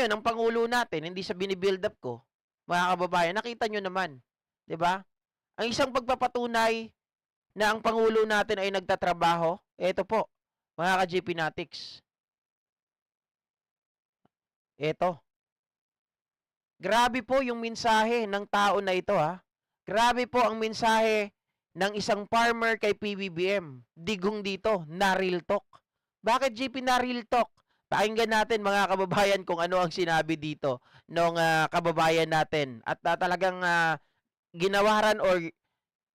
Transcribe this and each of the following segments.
ngayon, ang Pangulo natin, hindi sa binibuild up ko, mga kababayan, nakita nyo naman. 'Di ba? Ang isang pagpapatunay na ang Pangulo natin ay nagtatrabaho, eto po, mga ka-GP Natics. Eto. Grabe po yung mensahe ng tao na ito, ha. Grabe po ang mensahe ng isang farmer kay PBBM. Digong dito, na real talk. Bakit GP na real talk? Pakinggan natin mga kababayan kung ano ang sinabi dito ng kababayan natin. At talagang ginawaran or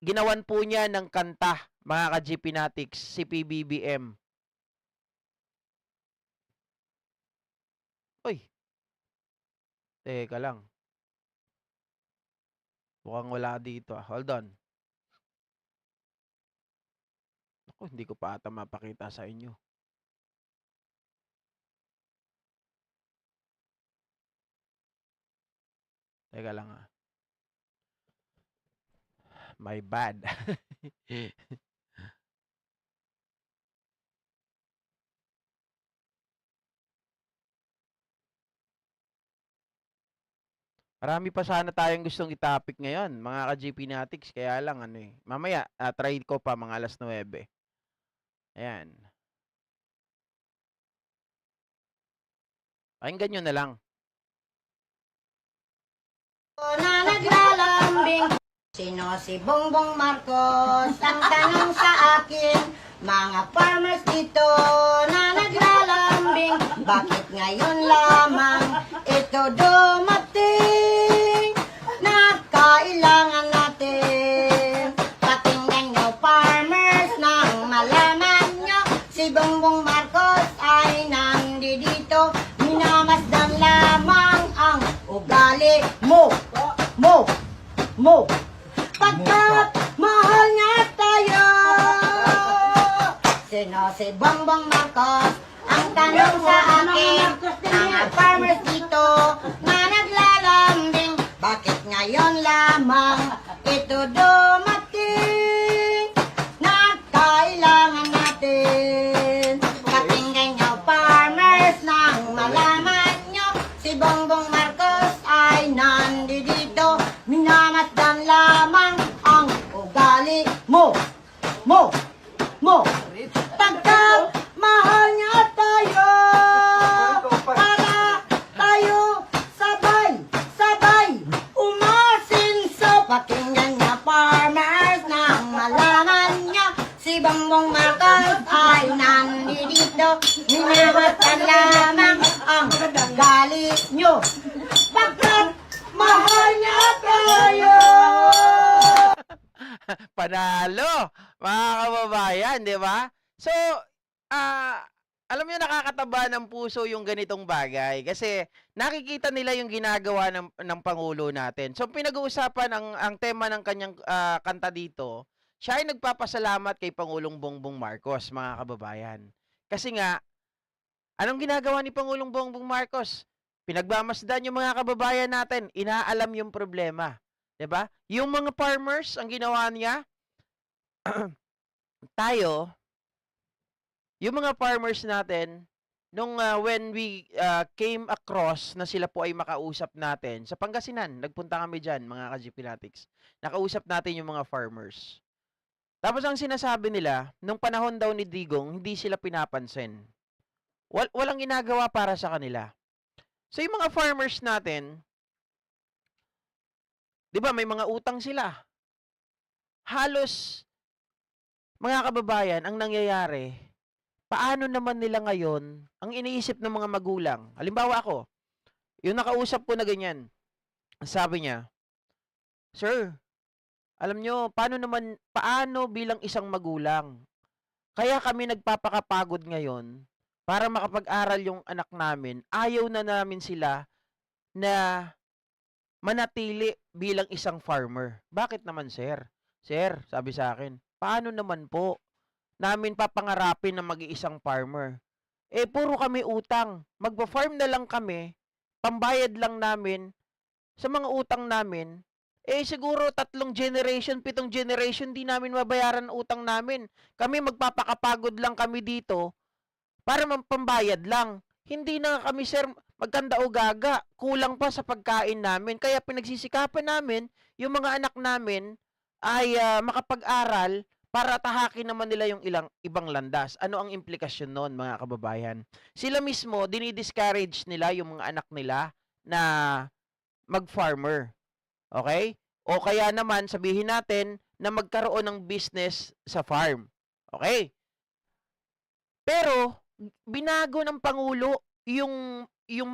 ginawan po niya ng kanta, mga ka-GP Natics, si PBBM. Uy, teka lang. Mukhang wala dito. Hold on. Ako, hindi ko pa ata mapakita sa inyo. Teka lang ah. My bad. Marami pa sana tayong gustong i-topic ngayon, mga ka-GP Natics. Kaya lang, ano eh. Mamaya, try ko pa mga alas 9. Ayan. Pakinggan nyo na lang. Na naglalambing, sino si Bongbong Marcos? Ang tanong sa akin, mga farmers dito na naglalambing, bakit ngayon lamang ito dumating? Na kailangan natin pakinggan nyo farmers nang malaman nyo si Bongbong Marcos ay nandito, minamasdan lamang ang ugali mo. Pagkat mahal niya tayo. Sino si Bongbong Marcos? Ang tanong sa akin, mga farmers dito na naglalambing, bakit ngayon lamang ito dumating? Na kailangan natin pakinggan nyo farmers nang malaman nyo si Bongbong Marcos ay nandito, minamasdan lamang ang ugali mo. Pagkat mahal niya tayo, para tayo sabay umasinso. Pakinggan niya farmers nang malaman niya si Bongbong Marcos ay nandito, minamasdan lamang ang ugali nyo. Pagkat mahal niya tayo. Panalo, mga kababayan, di ba? So, alam niyo, nakakataba ng puso yung ganitong bagay kasi nakikita nila yung ginagawa ng Pangulo natin. So, pinag-uusapan ang tema ng kanyang kanta dito, siya ay nagpapasalamat kay Pangulong Bongbong Marcos, mga kababayan. Kasi nga, anong ginagawa ni Pangulong Bongbong Marcos? Pinagmamasdan yung mga kababayan natin, inaalam yung problema. 'Di ba? Yung mga farmers, ang ginawa niya, tayo, yung mga farmers natin, nung when we came across na sila po ay makausap natin, sa Pangasinan, nagpunta kami dyan, mga ka-GP Natics. Nakausap natin yung mga farmers. Tapos ang sinasabi nila, nung panahon daw ni Digong, hindi sila pinapansin. Walang ginagawa para sa kanila. So yung mga farmers natin, 'di ba, may mga utang sila. Halos, mga kababayan, ang nangyayari, paano naman nila ngayon ang iniisip ng mga magulang? Halimbawa ako, yung nakausap ko na ganyan, sabi niya, "Sir, alam nyo, paano bilang isang magulang? Kaya kami nagpapakapagod ngayon para makapag-aral yung anak namin. Ayaw na namin sila na manatili bilang isang farmer." Bakit naman, sir? Sir, sabi sa akin, paano naman po namin papangarapin na mag-iisang farmer? Puro kami utang. Magpa-farm na lang kami, pambayad lang namin sa mga utang namin. Siguro 3 generation, 7 generation, di namin mabayaran ang utang namin. Kami magpapakapagod lang kami dito para pambayad lang. Hindi na kami, sir, magkanda o gaga, kulang pa sa pagkain namin. Kaya pinagsisikapan namin, yung mga anak namin ay makapag-aral para tahakin naman nila yung ibang landas. Ano ang implikasyon nun, mga kababayan? Sila mismo, dinidiscourage nila yung mga anak nila na mag-farmer. Okay? O kaya naman, sabihin natin na magkaroon ng business sa farm. Okay? Pero, binago ng Pangulo yung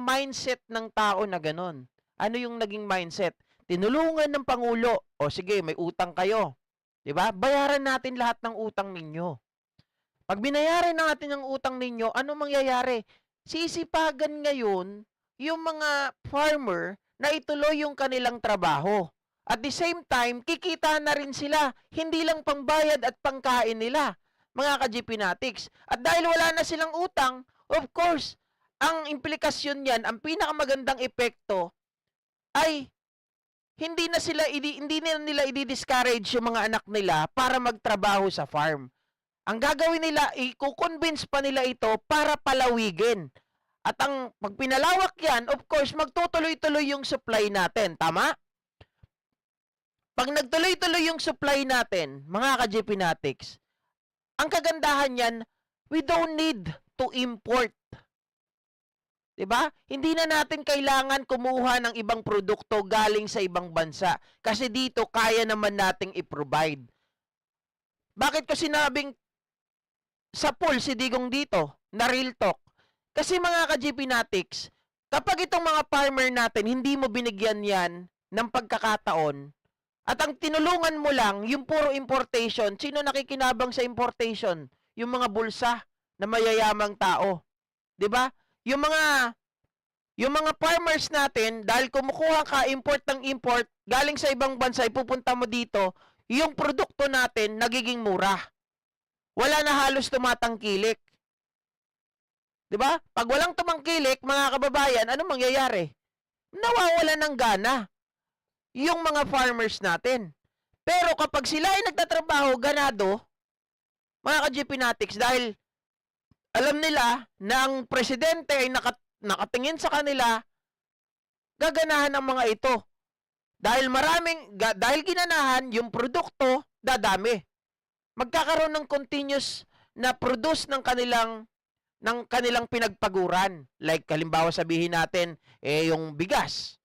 mindset ng tao na ganon. Ano yung naging mindset? Tinulungan ng Pangulo, o sige, may utang kayo. 'Di ba? Bayaran natin lahat ng utang ninyo. Pag binayaran natin ang utang ninyo, ano mangyayari? Sisipagan ngayon yung mga farmer na ituloy yung kanilang trabaho. At the same time, kikita na rin sila, hindi lang pangbayad at pangkain nila, mga ka-GPnatics. At dahil wala na silang utang, of course, ang implikasyon niyan, ang pinakamagandang epekto ay hindi na nila i-discourage yung mga anak nila para magtrabaho sa farm. Ang gagawin nila, i-convince pa nila ito para palawigin. At pag pinalawak yan, of course, magtutuloy-tuloy yung supply natin. Tama? Pag nagtuloy-tuloy yung supply natin, mga ka-GPnatics, ang kagandahan yan, we don't need to import. Diba? Hindi na natin kailangan kumuha ng ibang produkto galing sa ibang bansa. Kasi dito, kaya naman nating i-provide. Bakit ko sinabing sa pool si Digong dito, na real talk? Kasi mga ka-GPnatics, kapag itong mga farmer natin, hindi mo binigyan yan ng pagkakataon, at ang tinulungan mo lang, yung puro importation, sino nakikinabang sa importation? Yung mga bulsa na mayayamang tao. 'Di ba? Yung mga farmers natin, dahil kumukuha ka import ng import, galing sa ibang bansa, ipupunta mo dito, yung produkto natin nagiging mura. Wala na halos tumatangkilik. 'Di ba? Pag walang tumangkilik, mga kababayan, ano mangyayari? Nawawala ng gana yung mga farmers natin. Pero kapag sila ay nagtatrabaho ganado, mga ka-GPnatics, dahil alam nila na ang presidente ay nakatingin sa kanila, gaganahan ang mga ito. Dahil ginanahan, yung produkto, dadami. Magkakaroon ng continuous na produce ng kanilang pinagpaguran. Like, halimbawa sabihin natin, yung bigas.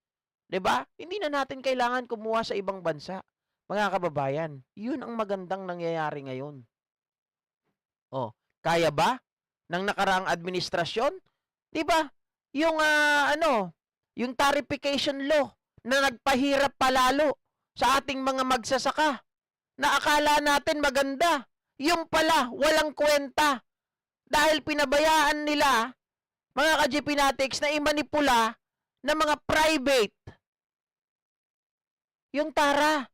'Di ba? Hindi na natin kailangan kumuha sa ibang bansa. Mga kababayan, 'yun ang magandang nangyayari ngayon. Oh, kaya ba ng nakaraang administrasyon? 'Di ba? Yung yung tarification law na nagpahirap palalo sa ating mga magsasaka. Na akala natin maganda, yung pala walang kwenta. Dahil pinabayaan nila mga ka-GPnatics na imanipula ng mga private yung tara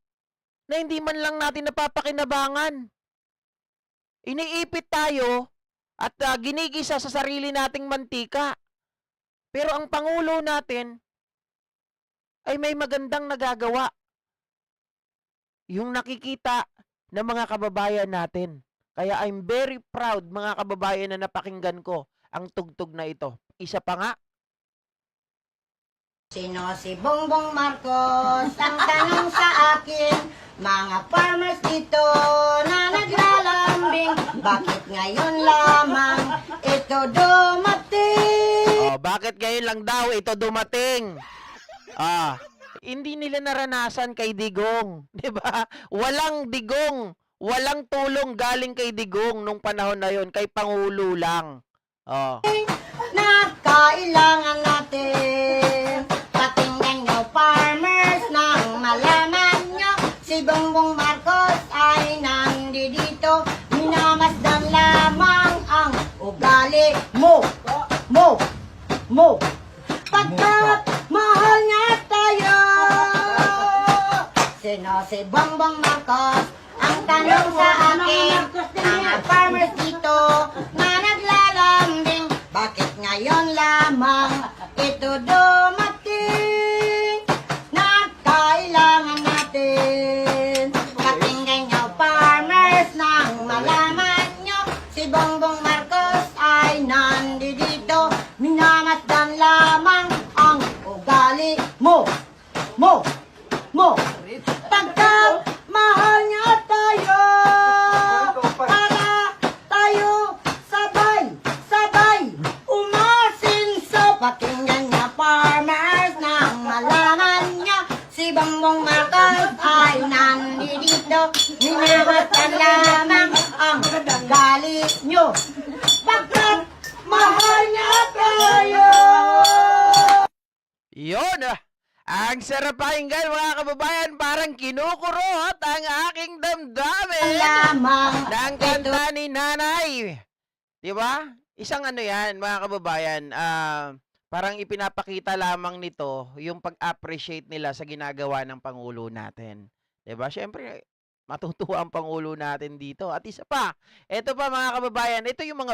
na hindi man lang natin napapakinabangan. Iniipit tayo at ginigisa sa sarili nating mantika. Pero ang Pangulo natin ay may magandang nagagawa. Yung nakikita ng mga kababayan natin. Kaya I'm very proud, mga kababayan, na napakinggan ko ang tugtog na ito. Isa pa nga, Sino si Bongbong Marcos? Ang tanong sa akin, mga farmers dito na naglalambing, bakit ngayon lamang ito dumating? bakit ngayon lang daw ito dumating? Hindi nila naranasan kay Digong, 'di ba? Walang Digong, walang tulong galing kay Digong nung panahon na 'yon, kay Pangulo lang. Na kailangan natin, patingnan nyo farmers nang malaman nyo, si Bongbong Marcos ay nandito, minamasdan lamang ang ugali mo, pagkat mahal nga tayo. Sino si Bongbong Marcos? Ang tanong sa akin, mga farmers dito na naglalambing, bakit ngayon lamang ito dumating? Na kailangan natin, patinggan nyo farmers nang malaman nyo, si Bongbong Marcos ay nandito, minamasdan lamang mo, pagkat mahal niya tayo, para tayo sabay umasinso. Pakinggan niya farmers ng malangan niya, si Bongbong Marcos ay nandito. Minamatan lamang ang galit nyo, pagkat mahal niya tayo. Yun! Ang sarap pakinggan mga kababayan, parang kinukurot ang aking damdamin Lamang ng kanta ni Nanay. Di ba? Isang ano yan mga kababayan, parang ipinapakita lamang nito yung pag-appreciate nila sa ginagawa ng Pangulo natin. Di ba? Siyempre, matutuwa ang Pangulo natin dito. At isa pa, ito pa mga kababayan, ito yung mga